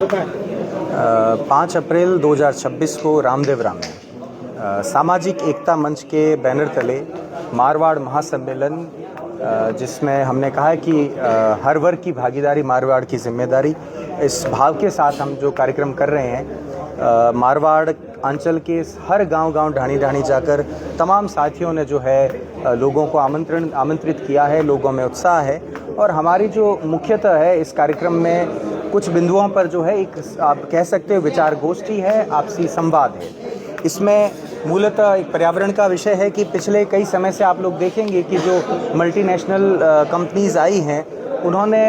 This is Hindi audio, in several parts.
5 अप्रैल 2026 को रामदेवरा में सामाजिक एकता मंच के बैनर तले मारवाड़ महासम्मेलन, जिसमें हमने कहा है कि हर वर्ग की भागीदारी मारवाड़ की जिम्मेदारी, इस भाव के साथ हम जो कार्यक्रम कर रहे हैं। मारवाड़ अंचल के हर गांव ढाणी ढाणी जाकर तमाम साथियों ने जो है लोगों को आमंत्रित किया है। लोगों में उत्साह है और हमारी जो मुख्यतः है इस कार्यक्रम में कुछ बिंदुओं पर जो है एक आप कह सकते हो विचार गोष्ठी है, आपसी संवाद है। इसमें मूलतः एक पर्यावरण का विषय है कि पिछले कई समय से आप लोग देखेंगे कि जो मल्टीनेशनल कंपनीज आई हैं, उन्होंने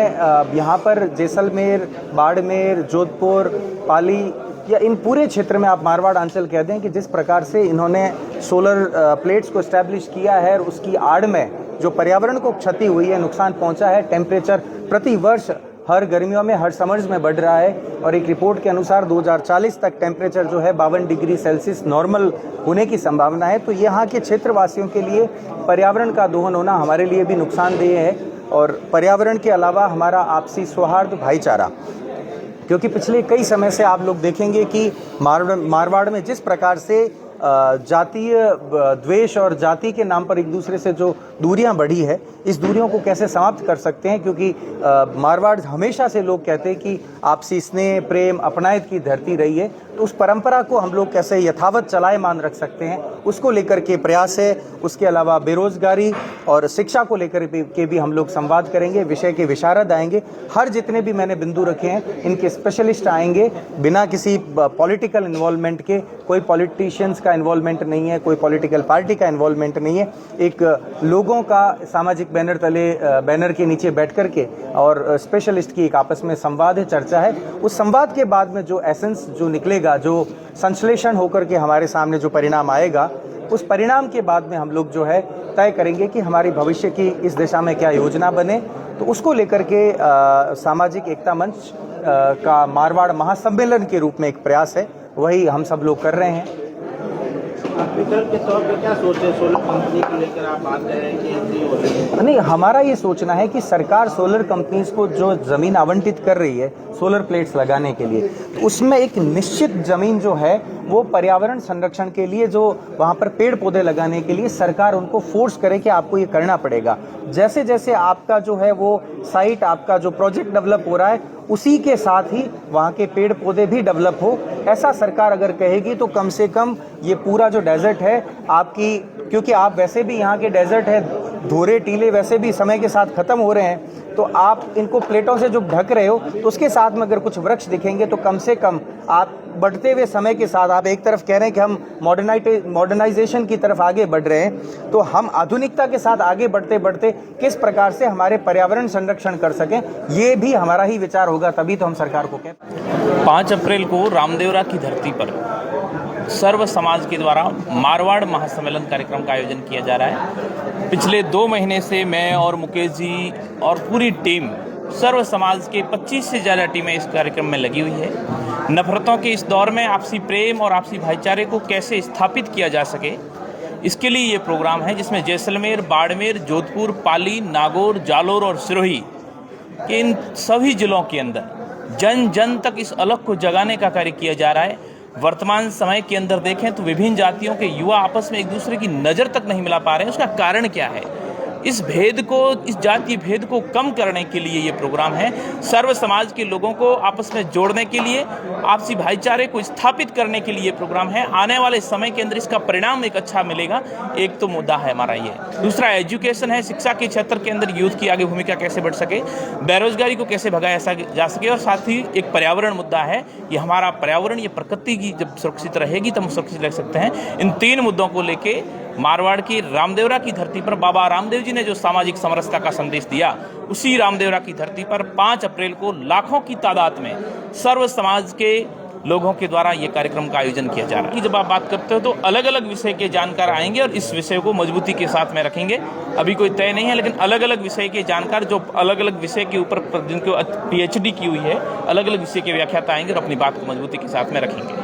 यहाँ पर जैसलमेर, बाड़मेर, जोधपुर, पाली या इन पूरे क्षेत्र में आप मारवाड़ अंचल कह दें कि जिस प्रकार से इन्होंने सोलर प्लेट्स को एस्टैब्लिश किया है और उसकी आड़ में जो पर्यावरण को क्षति हुई है, नुकसान पहुंचा है। टेम्परेचर प्रति वर्ष हर गर्मियों में, हर समर्स में बढ़ रहा है और एक रिपोर्ट के अनुसार 2040 तक टेम्परेचर जो है 52 डिग्री सेल्सियस नॉर्मल होने की संभावना है। तो यहाँ के क्षेत्रवासियों के लिए पर्यावरण का दोहन होना हमारे लिए भी नुकसानदेह है और पर्यावरण के अलावा हमारा आपसी सौहार्द, भाईचारा, क्योंकि पिछले कई समय से आप लोग देखेंगे कि मारवाड़ में जिस प्रकार से जातीय द्वेष और जाति के नाम पर एक दूसरे से जो दूरियां बढ़ी है, इस दूरियों को कैसे समाप्त कर सकते हैं। क्योंकि मारवाड़ हमेशा से लोग कहते हैं कि आपसी स्नेह, प्रेम, अपनायत की धरती रही है। तो उस परंपरा को हम लोग कैसे यथावत चलायमान रख सकते हैं, उसको लेकर के प्रयास है। उसके अलावा बेरोजगारी और शिक्षा को लेकर के भी हम लोग संवाद करेंगे। विषय के विशारद आएंगे। हर जितने भी मैंने बिंदु रखे हैं, इनके स्पेशलिस्ट आएंगे, बिना किसी पॉलिटिकल इन्वॉल्वमेंट के। कोई पॉलिटिशियंस का इन्वॉल्वमेंट नहीं है, कोई पॉलिटिकल पार्टी का इन्वॉल्वमेंट नहीं है। एक लोगों का सामाजिक बैनर तले, बैनर के नीचे बैठ कर के और स्पेशलिस्ट की एक आपस में संवाद है, चर्चा है। उस संवाद के बाद में जो एसेंस जो निकलेगा, जो संश्लेषण होकर के हमारे सामने जो परिणाम आएगा, उस परिणाम के बाद में हम लोग जो है तय करेंगे कि हमारी भविष्य की इस दिशा में क्या योजना बने। तो उसको लेकर के सामाजिक एकता मंच का मारवाड़ महासम्मेलन के रूप में एक प्रयास है, वही हम सब लोग कर रहे हैं। विकल्प के तौर पे क्या सोचे सोलर कंपनी को लेकर आप बात कर रहे हैं कि ऐसी हो रही है? नहीं, हमारा ये सोचना है कि सरकार सोलर कंपनीज को जो ज़मीन आवंटित कर रही है सोलर प्लेट्स लगाने के लिए, तो उसमें एक निश्चित ज़मीन जो है वो पर्यावरण संरक्षण के लिए, जो वहाँ पर पेड़ पौधे लगाने के लिए सरकार उनको फोर्स करे कि आपको ये करना पड़ेगा। जैसे जैसे आपका जो है वो साइट, आपका जो प्रोजेक्ट डेवलप हो रहा है, उसी के साथ ही वहाँ के पेड़ पौधे भी डेवलप हो, ऐसा सरकार अगर कहेगी तो कम से कम ये पूरा जो डेजर्ट है आपकी, क्योंकि आप वैसे भी यहाँ के डेजर्ट है, धोरे टीले वैसे भी समय के साथ खत्म हो रहे हैं, तो आप इनको प्लेटों से जो ढक रहे हो, तो उसके साथ में अगर कुछ वृक्ष दिखेंगे तो कम से कम आप बढ़ते हुए समय के साथ, आप एक तरफ कह रहे हैं कि हम मॉडर्नाइजेशन की तरफ आगे बढ़ रहे हैं, तो हम आधुनिकता के साथ आगे बढ़ते बढ़ते किस प्रकार से हमारे पर्यावरण संरक्षण कर सकें, ये भी हमारा ही विचार होगा। तभी तो हम सरकार को कहते हैं। 5 अप्रैल को रामदेवरा की धरती पर सर्व समाज के द्वारा मारवाड़ महासम्मेलन कार्यक्रम का आयोजन किया जा रहा है। पिछले 2 महीने से मैं और मुकेश जी और पूरी टीम, सर्व समाज के 25 से ज़्यादा टीमें इस कार्यक्रम में लगी हुई है। नफरतों के इस दौर में आपसी प्रेम और आपसी भाईचारे को कैसे स्थापित किया जा सके, इसके लिए ये प्रोग्राम है, जिसमें जैसलमेर, बाड़मेर, जोधपुर, पाली, नागौर, जालोर और सिरोही के इन सभी जिलों के अंदर जन जन तक इस अलख को जगाने का कार्य किया जा रहा है। वर्तमान समय के अंदर देखें तो विभिन्न जातियों के युवा आपस में एक दूसरे की नज़र तक नहीं मिला पा रहे हैं। उसका कारण क्या है? इस भेद को, इस जातीय भेद को कम करने के लिए ये प्रोग्राम है। सर्व समाज के लोगों को आपस में जोड़ने के लिए, आपसी भाईचारे को स्थापित करने के लिए ये प्रोग्राम है। आने वाले समय के अंदर इसका परिणाम एक अच्छा मिलेगा। एक तो मुद्दा है हमारा ये। दूसरा एजुकेशन है, शिक्षा के क्षेत्र के अंदर यूथ की आगे भूमिका कैसे बढ़ सके, बेरोजगारी को कैसे भगाया जा सके, और साथ ही एक पर्यावरण मुद्दा है। ये हमारा पर्यावरण, ये प्रकृति की जब सुरक्षित रहेगी तब हम सुरक्षित रह सकते हैं। इन 3 मुद्दों को लेके मारवाड़ की रामदेवरा की धरती पर बाबा रामदेव जी ने जो सामाजिक समरसता का संदेश दिया, उसी रामदेवरा की धरती पर 5 अप्रैल को लाखों की तादाद में सर्व समाज के लोगों के द्वारा ये कार्यक्रम का आयोजन किया जा रहा है। जब आप बात करते हो तो अलग अलग विषय के जानकार आएंगे और इस विषय को मजबूती के साथ में रखेंगे। अभी कोई तय नहीं है, लेकिन अलग अलग विषय के जानकार जो अलग अलग विषय के ऊपर जिनको PhD की हुई है, अलग अलग विषय के व्याख्याता आएंगे और अपनी बात को मजबूती के साथ में रखेंगे।